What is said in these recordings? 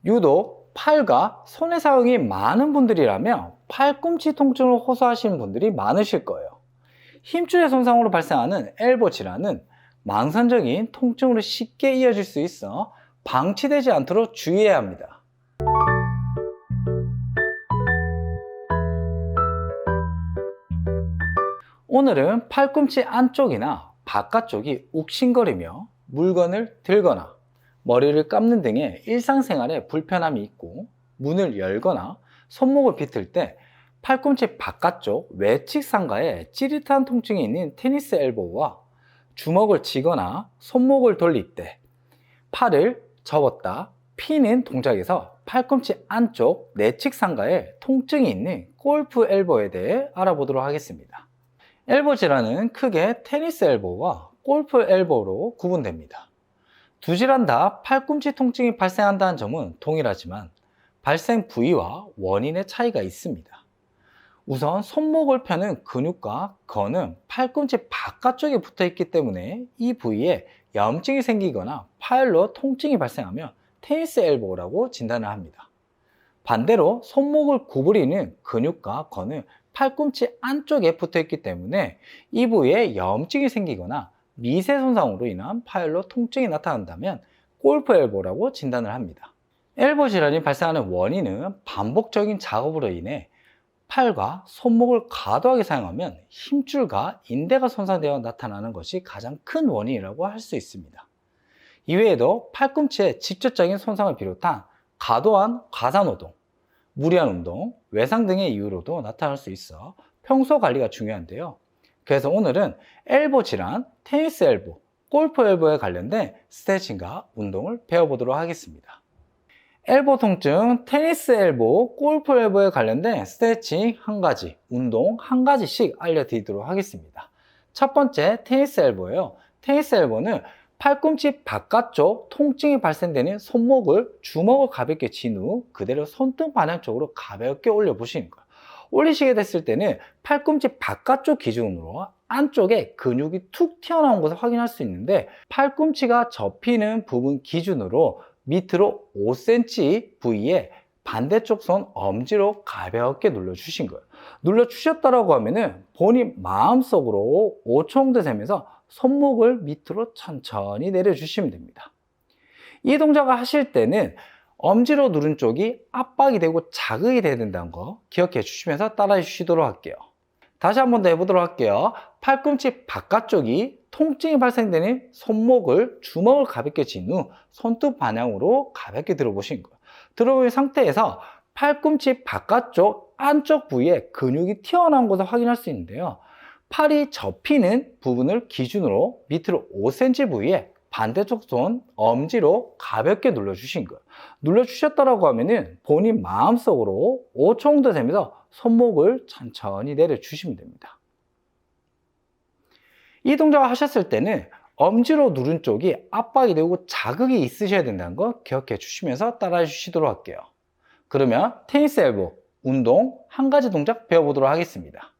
유독 팔과 손의 사용이 많은 분들이라면 팔꿈치 통증을 호소하시는 분들이 많으실 거예요. 힘줄의 손상으로 발생하는 엘보 질환은 망선적인 통증으로 쉽게 이어질 수 있어 방치되지 않도록 주의해야 합니다. 오늘은 팔꿈치 안쪽이나 바깥쪽이 욱신거리며 물건을 들거나 머리를 감는 등의 일상생활에 불편함이 있고, 문을 열거나 손목을 비틀 때 팔꿈치 바깥쪽 외측 상가에 찌릿한 통증이 있는 테니스 엘보와 주먹을 쥐거나 손목을 돌릴 때 팔을 접었다 피는 동작에서 팔꿈치 안쪽 내측 상가에 통증이 있는 골프 엘보에 대해 알아보도록 하겠습니다. 엘보 질환은 크게 테니스 엘보와 골프 엘보로 구분됩니다. 두 질환 다 팔꿈치 통증이 발생한다는 점은 동일하지만 발생 부위와 원인의 차이가 있습니다. 우선 손목을 펴는 근육과 건은 팔꿈치 바깥쪽에 붙어 있기 때문에 이 부위에 염증이 생기거나 파열로 통증이 발생하면 테니스 엘보라고 진단을 합니다. 반대로 손목을 구부리는 근육과 건은 팔꿈치 안쪽에 붙어 있기 때문에 이 부위에 염증이 생기거나 미세 손상으로 인한 파열로 통증이 나타난다면 골프 엘보라고 진단을 합니다. 엘보 질환이 발생하는 원인은 반복적인 작업으로 인해 팔과 손목을 과도하게 사용하면 힘줄과 인대가 손상되어 나타나는 것이 가장 큰 원인이라고 할 수 있습니다. 이외에도 팔꿈치의 직접적인 손상을 비롯한 과도한 가사노동, 무리한 운동, 외상 등의 이유로도 나타날 수 있어 평소 관리가 중요한데요. 그래서 오늘은 엘보 질환, 테니스 엘보, 골프 엘보에 관련된 스트레칭과 운동을 배워보도록 하겠습니다. 엘보 통증, 테니스 엘보, 골프 엘보에 관련된 스트레칭 한 가지, 운동 한 가지씩 알려드리도록 하겠습니다. 첫 번째, 테니스 엘보예요. 테니스 엘보는 팔꿈치 바깥쪽 통증이 발생되는 손목을 주먹을 가볍게 쥔 후 그대로 손등 방향 쪽으로 가볍게 올려보시는 거예요. 올리시게 됐을 때는 팔꿈치 바깥쪽 기준으로 안쪽에 근육이 툭 튀어나온 것을 확인할 수 있는데, 팔꿈치가 접히는 부분 기준으로 밑으로 5cm 부위에 반대쪽 손 엄지로 가볍게 눌러주신 거예요. 눌러주셨다라고 하면은 본인 마음속으로 5초 정도 세면서 손목을 밑으로 천천히 내려주시면 됩니다. 이 동작을 하실 때는 엄지로 누른 쪽이 압박이 되고 자극이 돼야 된다는 거 기억해 주시면서 따라해 주시도록 할게요. 다시 한 번 더 해보도록 할게요. 팔꿈치 바깥쪽이 통증이 발생되는 손목을 주먹을 가볍게 쥔 후 손등 방향으로 가볍게 들어보시는 거예요. 들어보신 상태에서 팔꿈치 바깥쪽 안쪽 부위에 근육이 튀어나온 것을 확인할 수 있는데요. 팔이 접히는 부분을 기준으로 밑으로 5cm 부위에 반대쪽 손 엄지로 가볍게 눌러주신 거예요. 눌러주셨다라고 하면은 본인 마음속으로 5초 정도 되면서 손목을 천천히 내려주시면 됩니다. 이 동작을 하셨을 때는 엄지로 누른 쪽이 압박이 되고 자극이 있으셔야 된다는 거 기억해 주시면서 따라해 주시도록 할게요. 그러면 테니스 엘보 운동 한 가지 동작 배워보도록 하겠습니다.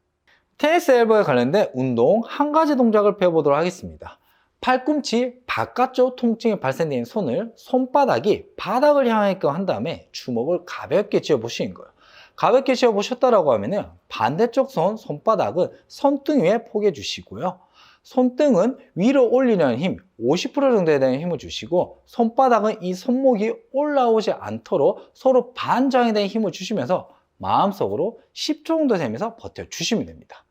테니스 엘보에 관련된 운동 한 가지 동작을 배워보도록 하겠습니다. 팔꿈치 바깥쪽 통증이 발생된 손을 손바닥이 바닥을 향하게끔 한 다음에 주먹을 가볍게 쥐어 보시는 거예요. 가볍게 쥐어 보셨다라고 하면은 반대쪽 손바닥은 손등 위에 포개 주시고요. 손등은 위로 올리려는 힘 50% 정도에 대한 힘을 주시고, 손바닥은 이 손목이 올라오지 않도록 서로 반장에 대한 힘을 주시면서 마음속으로 10초 정도 세면서 버텨주시면 됩니다.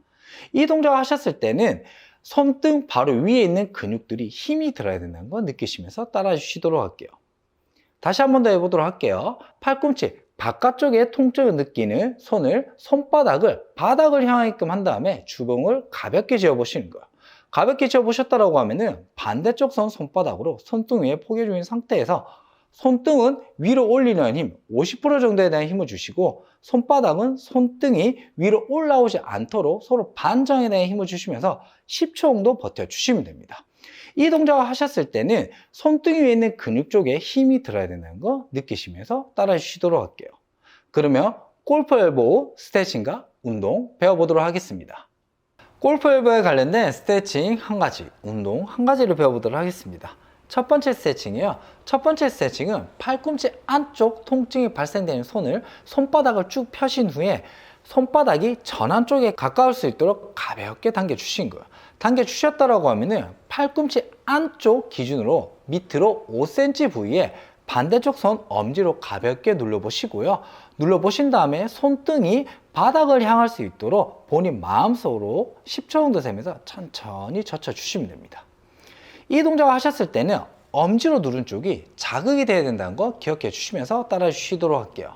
이 동작을 하셨을 때는 손등 바로 위에 있는 근육들이 힘이 들어야 된다는 거 느끼시면서 따라 주시도록 할게요. 다시 한 번 더 해보도록 할게요. 팔꿈치 바깥쪽에 통증을 느끼는 손을 손바닥을 바닥을 향하게끔 한 다음에 주먹을 가볍게 쥐어 보시는 거예요. 가볍게 쥐어 보셨다라고 하면은 반대쪽 손바닥으로 손등 위에 포개 주인 상태에서 손등은 위로 올리려는 힘 50% 정도에 대한 힘을 주시고, 손바닥은 손등이 위로 올라오지 않도록 서로 반장에 대한 힘을 주시면서 10초 정도 버텨주시면 됩니다. 이 동작을 하셨을 때는 손등 위에 있는 근육 쪽에 힘이 들어야 된다는 거 느끼시면서 따라 주시도록 할게요. 그러면 골프 엘보 스트레칭과 운동 배워보도록 하겠습니다. 골프 엘보에 관련된 스트레칭 한 가지, 운동 한 가지를 배워보도록 하겠습니다. 첫 번째 스트레칭이요. 첫 번째 스트레칭은 팔꿈치 안쪽 통증이 발생되는 손바닥을 쭉 펴신 후에 손바닥이 전환 쪽에 가까울 수 있도록 가볍게 당겨 주신 거예요. 당겨 주셨다라고 하면은 팔꿈치 안쪽 기준으로 밑으로 5cm 부위에 반대쪽 손 엄지로 가볍게 눌러보시고요. 눌러보신 다음에 손등이 바닥을 향할 수 있도록 본인 마음속으로 10초 정도 세면서 천천히 젖혀주시면 됩니다. 이 동작을 하셨을 때는 엄지로 누른 쪽이 자극이 돼야 된다는 거 기억해 주시면서 따라해 주시도록 할게요.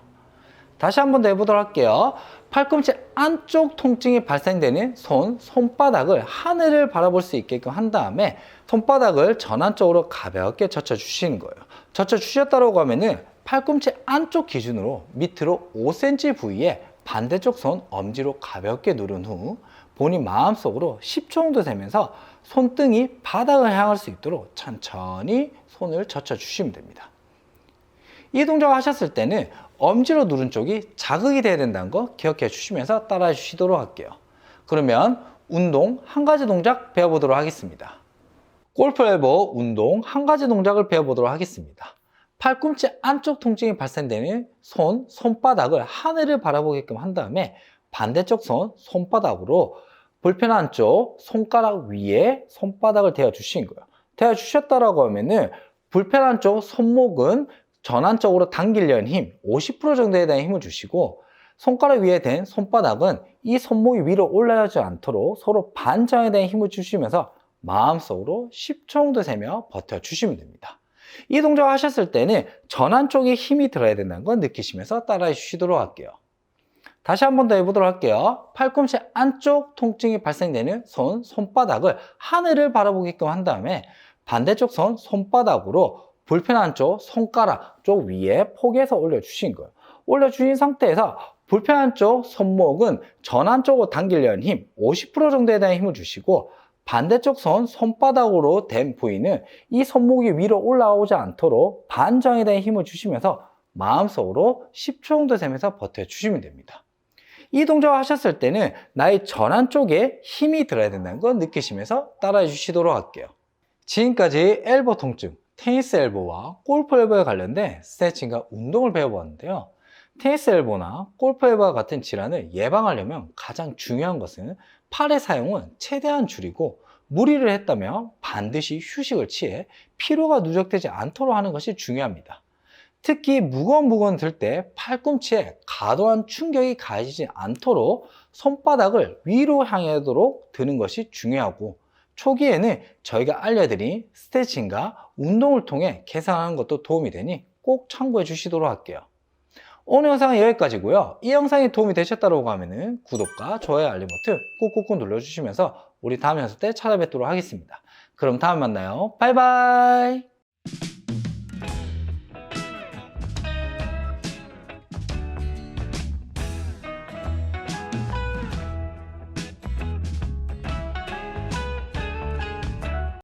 다시 한번 더 해보도록 할게요. 팔꿈치 안쪽 통증이 발생되는 손바닥을 하늘을 바라볼 수 있게끔 한 다음에 손바닥을 전환적으로 가볍게 젖혀주시는 거예요. 젖혀주셨다고 하면은 팔꿈치 안쪽 기준으로 밑으로 5cm 부위에 반대쪽 손 엄지로 가볍게 누른 후 본인 마음속으로 10초 정도 세면서 손등이 바닥을 향할 수 있도록 천천히 손을 젖혀주시면 됩니다. 이 동작을 하셨을 때는 엄지로 누른 쪽이 자극이 돼야 된다는 거 기억해 주시면서 따라해 주시도록 할게요. 그러면 운동 한 가지 동작 배워보도록 하겠습니다. 골프 엘보 운동 한 가지 동작을 배워보도록 하겠습니다. 팔꿈치 안쪽 통증이 발생되는 손바닥을 하늘을 바라보게끔 한 다음에 반대쪽 손바닥으로 불편한 쪽 손가락 위에 손바닥을 대어 주신 거예요. 대어 주셨다라고 하면은 불편한 쪽 손목은 전환적으로 당기려는 힘 50% 정도에 대한 힘을 주시고 손가락 위에 댄 손바닥은 이 손목이 위로 올라가지 않도록 서로 반전에 대한 힘을 주시면서 마음속으로 10초 정도 세며 버텨주시면 됩니다. 이 동작을 하셨을 때는 전환 쪽에 힘이 들어야 된다는 걸 느끼시면서 따라해 주시도록 할게요. 다시 한번 더 해보도록 할게요. 팔꿈치 안쪽 통증이 발생되는 손바닥을 하늘을 바라보게끔 한 다음에 반대쪽 손바닥으로 불편한 쪽 손가락 쪽 위에 포개서 올려주신 거예요. 올려주신 상태에서 불편한 쪽 손목은 전환 쪽으로 당기려는 힘 50% 정도에 대한 힘을 주시고 반대쪽 손바닥으로 된 부위는 이 손목이 위로 올라오지 않도록 반전에 대한 힘을 주시면서 마음속으로 10초 정도 세면서 버텨주시면 됩니다. 이 동작을 하셨을 때는 나의 전환 쪽에 힘이 들어야 된다는 걸 느끼시면서 따라해 주시도록 할게요. 지금까지 엘보 통증, 테니스 엘보와 골프 엘보에 관련된 스트레칭과 운동을 배워보았는데요. 테니스 엘보나 골프 엘보와 같은 질환을 예방하려면 가장 중요한 것은 팔의 사용은 최대한 줄이고 무리를 했다면 반드시 휴식을 취해 피로가 누적되지 않도록 하는 것이 중요합니다. 특히 무거운 들 때 팔꿈치에 과도한 충격이 가해지지 않도록 손바닥을 위로 향하도록 드는 것이 중요하고 초기에는 저희가 알려드린 스트레칭과 운동을 통해 개선하는 것도 도움이 되니 꼭 참고해 주시도록 할게요. 오늘 영상은 여기까지고요. 이 영상이 도움이 되셨다고 하면 구독과 좋아요 알림 버튼 꾹꾹꾹 눌러주시면서 우리 다음 영상 때 찾아뵙도록 하겠습니다. 그럼 다음에 만나요. 바이바이.